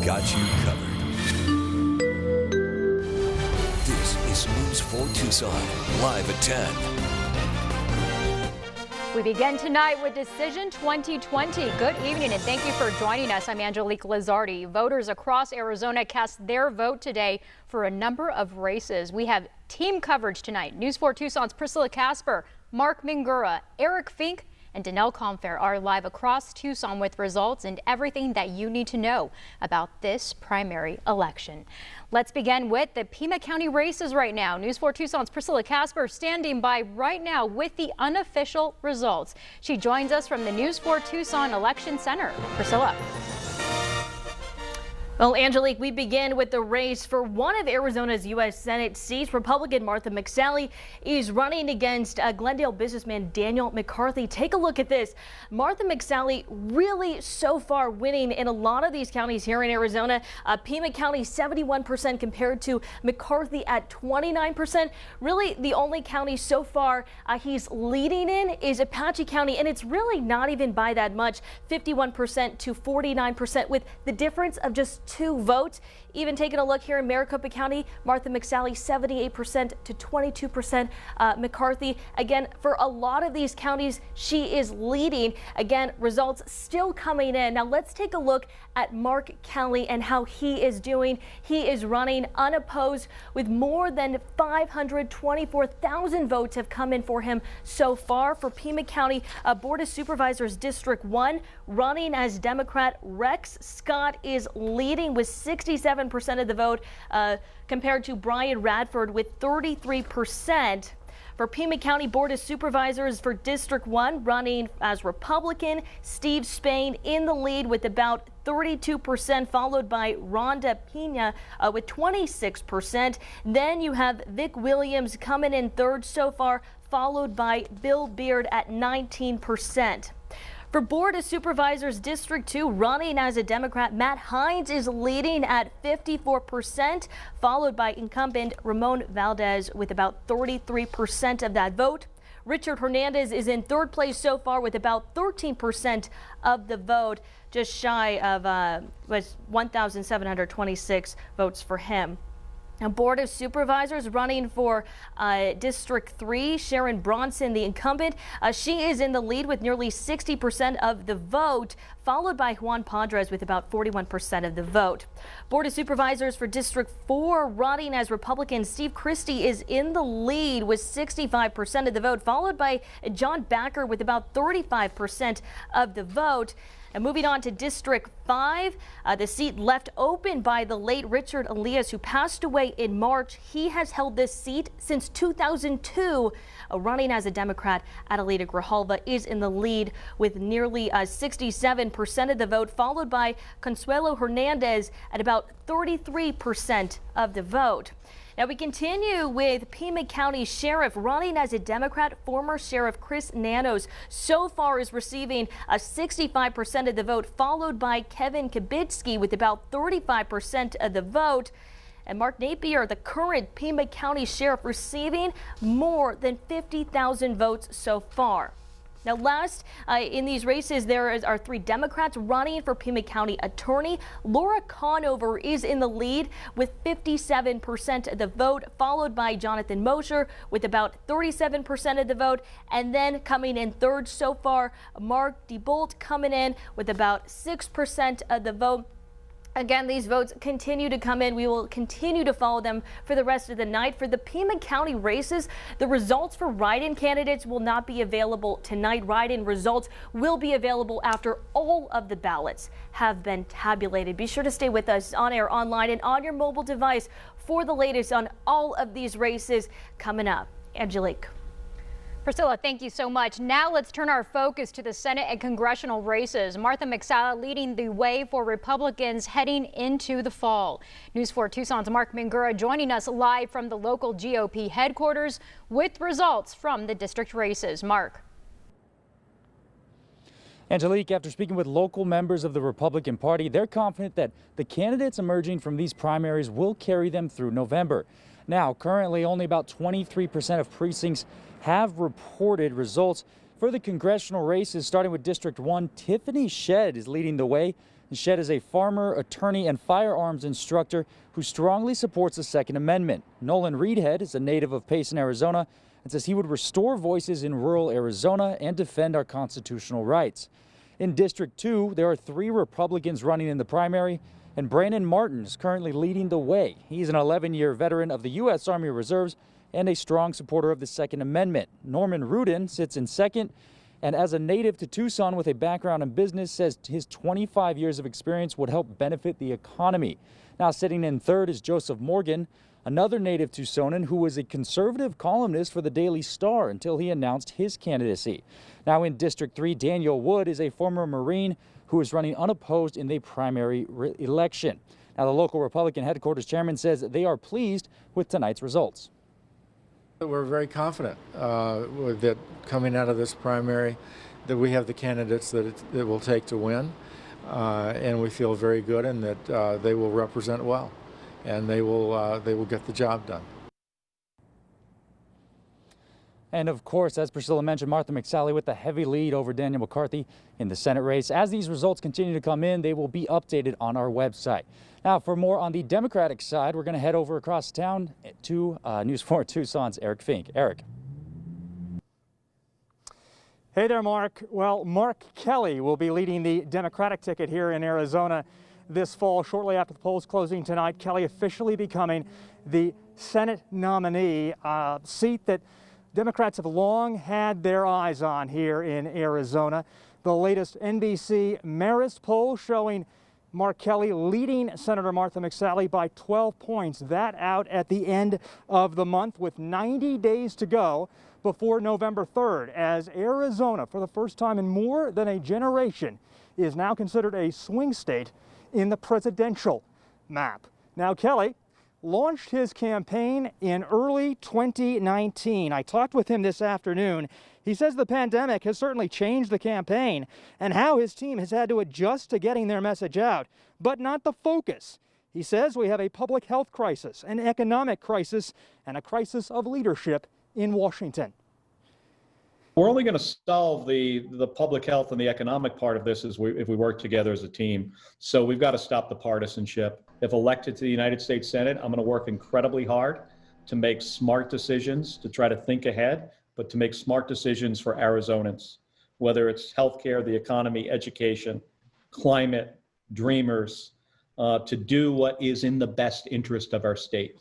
got you covered. This is News 4 Tucson, live at 10. We begin tonight with Decision 2020. Good evening and thank you for joining us. I'm Angelique Lizardi. Voters across Arizona cast their vote today for a number of races. We have team coverage tonight. News 4 Tucson's Priscilla Casper, Mark Mingura, Eric Fink, and Danelle Comfair are live across Tucson with results and everything that you need to know about this primary election. Let's begin with the Pima County races right now. News 4 Tucson's Priscilla Casper standing by right now with the unofficial results. She joins us from the News 4 Tucson Election Center. Priscilla. Well, Angelique, we begin with the race for one of Arizona's U.S. Senate seats. Republican Martha McSally is running against Glendale businessman Daniel McCarthy. Take a look at this. Martha McSally really so far winning in a lot of these counties here in Arizona. Pima County 71% compared to McCarthy at 29%. Really, the only county so far he's leading in is Apache County, and it's really not even by that much, 51% to 49%, with the difference of just 2 votes. Even taking a look here in Maricopa County, Martha McSally 78% to 22% McCarthy. Again, for a lot of these counties, she is leading. Again, results still coming in. Now let's take a look at Mark Kelly and how he is doing. He is running unopposed with more than 524,000 votes have come in for him so far. For Pima County Board of Supervisors District 1, running as Democrat, Rex Scott is leading with 67% of the vote compared to Brian Radford with 33%. For Pima County Board of Supervisors for District 1, running as Republican, Steve Spain in the lead with about 32%, followed by Rhonda Pena with 26%. Then you have Vic Williams coming in third so far, followed by Bill Beard at 19%. For Board of Supervisors District 2, running as a Democrat, Matt Hines is leading at 54%, followed by incumbent Ramon Valdez with about 33% of that vote. Richard Hernandez is in third place so far with about 13% of the vote, just shy of 1,726 votes for him. Now, Board of Supervisors running for District 3, Sharon Bronson, the incumbent. She is in the lead with nearly 60% of the vote, followed by Juan Padres with about 41% of the vote. Board of Supervisors for District 4, running as Republican, Steve Christie is in the lead with 65% of the vote, followed by John Backer with about 35% of the vote. And moving on to District 5, the seat left open by the late Richard Elias, who passed away in March. He has held this seat since 2002. Running as a Democrat, Adelita Grijalva is in the lead with nearly 67% of the vote, followed by Consuelo Hernandez at about 33% of the vote. Now we continue with Pima County Sheriff, running as a Democrat, former Sheriff Chris Nanos so far is receiving 65% of the vote, followed by Kevin Kabitsky with about 35% of the vote. And Mark Napier, the current Pima County Sheriff, receiving more than 50,000 votes so far. Now, last in these races, there are 3 Democrats running for Pima County Attorney. Laura Conover is in the lead with 57% of the vote, followed by Jonathan Mosher with about 37% of the vote. And then coming in third so far, Mark DeBolt coming in with about 6% of the vote. Again, these votes continue to come in. We will continue to follow them for the rest of the night. For the Pima County races, the results for write-in candidates will not be available tonight. Write-in results will be available after all of the ballots have been tabulated. Be sure to stay with us on air, online, and on your mobile device for the latest on all of these races coming up. Angelique. Priscilla, thank you so much. Now let's turn our focus to the Senate and congressional races. Martha McSally leading the way for Republicans heading into the fall. News 4 Tucson's Mark Mingura joining us live from the local GOP headquarters with results from the district races. Mark. Angelique, after speaking with local members of the Republican Party, they're confident that the candidates emerging from these primaries will carry them through November. Now, currently only about 23% of precincts have reported results. For the congressional races, starting with District 1, Tiffany Shedd is leading the way. And Shedd is a farmer, attorney, and firearms instructor who strongly supports the Second Amendment. Nolan Reedhead is a native of Payson, Arizona, and says he would restore voices in rural Arizona and defend our constitutional rights. In District 2, there are 3 Republicans running in the primary, and Brandon Martin is currently leading the way. He's an 11-year veteran of the U.S. Army Reserves and a strong supporter of the Second Amendment. Norman Rudin sits in second, and as a native to Tucson with a background in business, says his 25 years of experience would help benefit the economy. Now sitting in third is Joseph Morgan, another native Tucsonan who was a conservative columnist for the Daily Star until he announced his candidacy. Now in District 3, Daniel Wood is a former Marine who is running unopposed in the primary election. Now the local Republican headquarters chairman says they are pleased with tonight's results. We're very confident that coming out of this primary that we have the candidates that it will take to win, and we feel very good and that they will represent well, and they will get the job done. And of course, as Priscilla mentioned, Martha McSally with the heavy lead over Daniel McCarthy in the Senate race. As these results continue to come in, they will be updated on our website. Now, for more on the Democratic side, we're going to head over across town to News 4 Tucson's Eric Fink. Eric. Hey there, Mark. Well, Mark Kelly will be leading the Democratic ticket here in Arizona this fall. Shortly after the polls closing tonight, Kelly officially becoming the Senate nominee, a seat that Democrats have long had their eyes on here in Arizona. The latest NBC Marist poll showing Mark Kelly leading Senator Martha McSally by 12 points. That out at the end of the month with 90 days to go before November 3rd, as Arizona, for the first time in more than a generation, is now considered a swing state in the presidential map. Now, Kelly launched his campaign in early 2019. I talked with him this afternoon. He says the pandemic has certainly changed the campaign and how his team has had to adjust to getting their message out, but not the focus. He says we have a public health crisis, an economic crisis, and a crisis of leadership in Washington. We're only going to solve the public health and the economic part of this if we work together as a team. So we've got to stop the partisanship. If elected to the United States Senate, I'm going to work incredibly hard to make smart decisions, to try to think ahead, but to make smart decisions for Arizonans, whether it's healthcare, the economy, education, climate, dreamers, to do what is in the best interest of our state.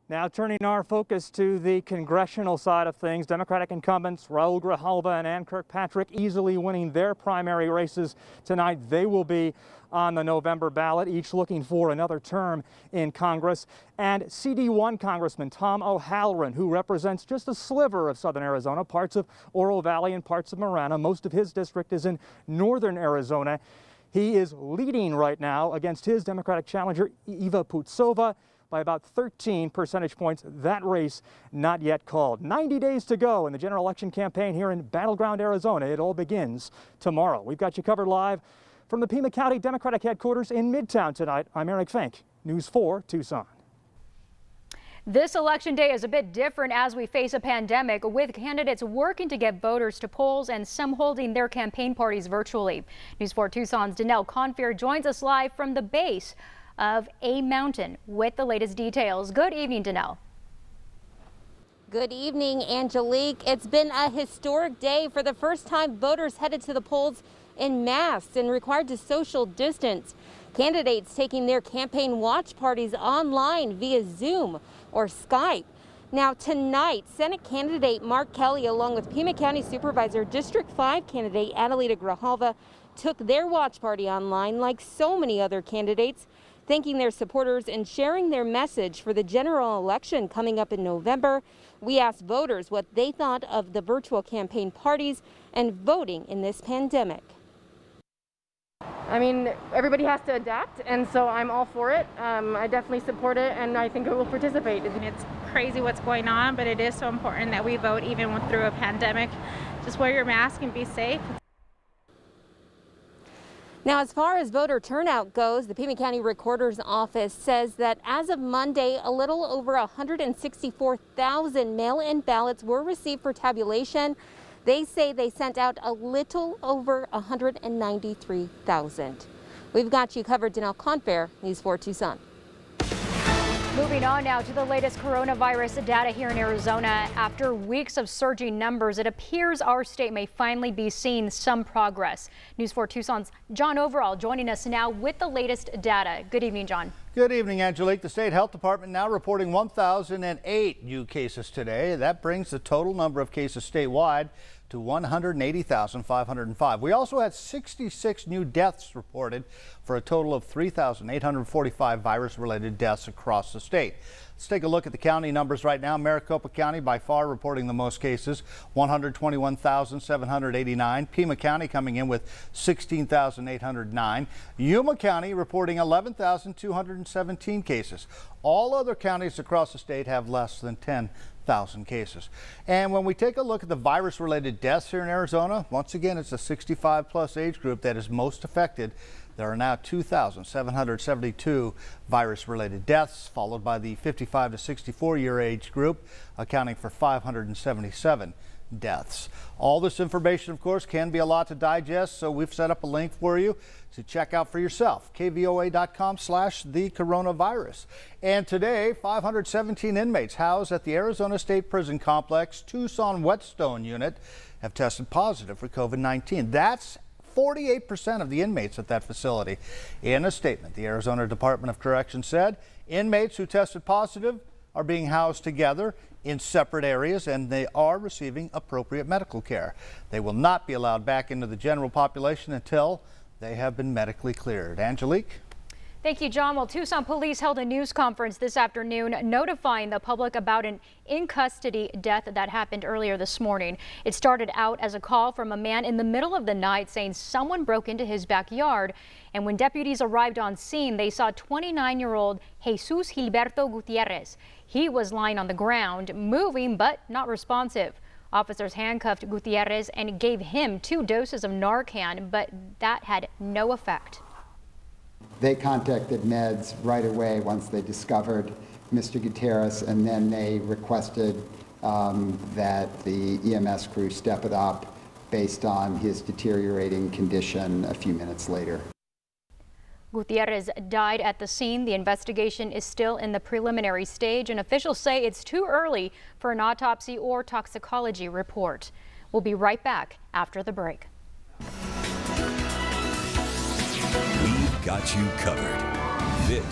Now turning our focus to the congressional side of things, Democratic incumbents Raul Grijalva and Ann Kirkpatrick easily winning their primary races tonight. They will be on the November ballot, each looking for another term in Congress. And CD1 Congressman Tom O'Halloran, who represents just a sliver of southern Arizona, parts of Oro Valley and parts of Marana. Most of his district is in northern Arizona. He is leading right now against his Democratic challenger, Eva Putsova, by about 13 percentage points. That race not yet called. 90 days to go in the general election campaign here in Battleground, Arizona. It all begins tomorrow. We've got you covered live from the Pima County Democratic headquarters in Midtown tonight. I'm Eric Fink, News 4 Tucson. This election day is a bit different as we face a pandemic, with candidates working to get voters to polls and some holding their campaign parties virtually. News 4 Tucson's Danelle Confier joins us live from the base of A Mountain with the latest details. Good evening, Danelle. Good evening, Angelique. It's been a historic day. For the first time, voters headed to the polls in masks and required to social distance. Candidates taking their campaign watch parties online via Zoom or Skype. Now tonight, Senate candidate Mark Kelly, along with Pima County Supervisor District 5 candidate Adelita Grijalva, took their watch party online like so many other candidates, thanking their supporters and sharing their message for the general election coming up in November. We asked voters what they thought of the virtual campaign parties and voting in this pandemic. I mean, everybody has to adapt, and so I'm all for it. I definitely support it, and I think I will participate. It's crazy what's going on, but it is so important that we vote even through a pandemic. Just wear your mask and be safe. Now, as far as voter turnout goes, the Pima County Recorder's Office says that as of Monday, a little over 164,000 mail-in ballots were received for tabulation. They say they sent out a little over 193,000. We've got you covered. Danelle Confair, News 4 Tucson. Moving on now to the latest coronavirus data here in Arizona. After weeks of surging numbers, it appears our state may finally be seeing some progress. News 4 Tucson's John Overall joining us now with the latest data. Good evening, John. Good evening, Angelique. The state health department now reporting 1,008 new cases today. That brings the total number of cases statewide to 180,505. We also had 66 new deaths reported for a total of 3,845 virus-related deaths across the state. Let's take a look at the county numbers right now. Maricopa County by far reporting the most cases, 121,789. Pima County coming in with 16,809. Yuma County reporting 11,217 cases. All other counties across the state have less than 10,000 cases. And when we take a look at the virus-related deaths here in Arizona, once again, it's the 65-plus age group that is most affected. There are now 2,772 virus-related deaths, followed by the 55 to 64-year age group, accounting for 577 deaths. All this information, of course, can be a lot to digest, so we've set up a link for you to check out for yourself, KVOA.com/thecoronavirus. And today, 517 inmates housed at the Arizona State Prison Complex Tucson Whetstone Unit have tested positive for COVID-19. That's 48% of the inmates at that facility. In a statement, the Arizona Department of Corrections said inmates who tested positive are being housed together in separate areas and they are receiving appropriate medical care. They will not be allowed back into the general population until they have been medically cleared. Angelique? Thank you, John. Well, Tucson police held a news conference this afternoon notifying the public about an in-custody death that happened earlier this morning. It started out as a call from a man in the middle of the night saying someone broke into his backyard. And when deputies arrived on scene, they saw 29-year-old Jesus Gilberto Gutierrez. He was lying on the ground, moving but not responsive. Officers handcuffed Gutierrez and gave him 2 doses of Narcan, but that had no effect. They contacted meds right away once they discovered Mr. Gutierrez, and then they requested that the EMS crew step it up based on his deteriorating condition a few minutes later. Gutierrez died at the scene. The investigation is still in the preliminary stage, and officials say it's too early for an autopsy or toxicology report. We'll be right back after the break. We've got you covered.